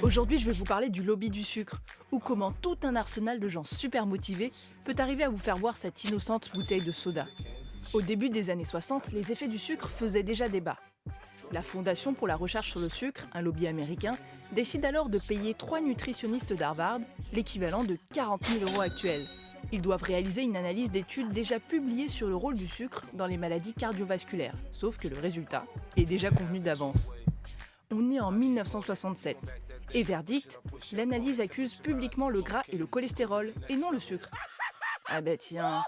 Aujourd'hui, je vais vous parler du lobby du sucre, ou comment tout un arsenal de gens super motivés peut arriver à vous faire boire cette innocente bouteille de soda. Au début des années 60, les effets du sucre faisaient déjà débat. La Fondation pour la recherche sur le sucre, un lobby américain, décide alors de payer 3 nutritionnistes d'Harvard, l'équivalent de 40 000 € actuels. Ils doivent réaliser une analyse d'études déjà publiées sur le rôle du sucre dans les maladies cardiovasculaires, sauf que le résultat est déjà convenu d'avance. On est en 1967. Et verdict, l'analyse accuse publiquement le gras et le cholestérol, et non le sucre. Ah bah tiens.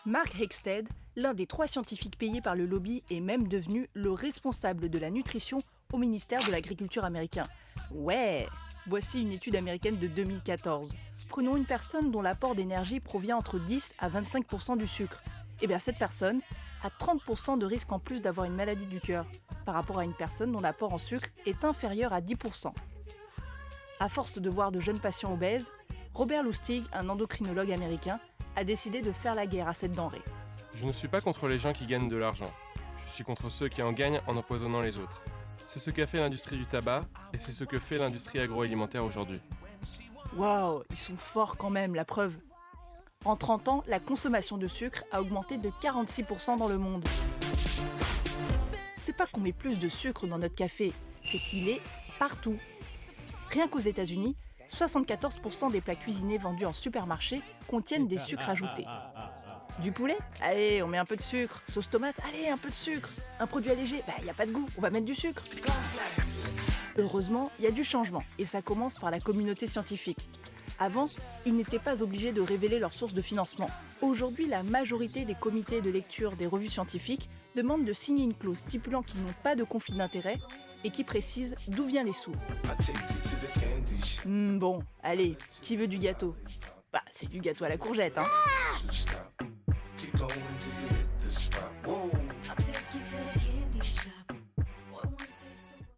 Mark Hexted, l'un des 3 scientifiques payés par le lobby, est même devenu le responsable de la nutrition au ministère de l'Agriculture américain. Ouais. Voici une étude américaine de 2014. Prenons une personne dont l'apport d'énergie provient entre 10 à 25% du sucre. Et bien cette personne a 30% de risque en plus d'avoir une maladie du cœur, par rapport à une personne dont l'apport en sucre est inférieur à 10%. À force de voir de jeunes patients obèses, Robert Lustig, un endocrinologue américain, a décidé de faire la guerre à cette denrée. Je ne suis pas contre les gens qui gagnent de l'argent. Je suis contre ceux qui en gagnent en empoisonnant les autres. C'est ce qu'a fait l'industrie du tabac et c'est ce que fait l'industrie agroalimentaire aujourd'hui. Waouh, ils sont forts quand même, la preuve. En 30 ans, la consommation de sucre a augmenté de 46% dans le monde. C'est pas qu'on met plus de sucre dans notre café, c'est qu'il est partout. Rien qu'aux États-Unis, 74% des plats cuisinés vendus en supermarché contiennent des sucres ajoutés. Du poulet? Allez, on met un peu de sucre. Sauce tomate? Allez, un peu de sucre. Un produit allégé? Y a pas de goût, on va mettre du sucre. Heureusement, il y a du changement, et ça commence par la communauté scientifique. Avant, ils n'étaient pas obligés de révéler leurs sources de financement. Aujourd'hui, la majorité des comités de lecture des revues scientifiques demandent de signer une clause stipulant qu'ils n'ont pas de conflit d'intérêt et qui précise d'où viennent les sous. Bon, allez, qui veut du gâteau? C'est du gâteau à la courgette, hein.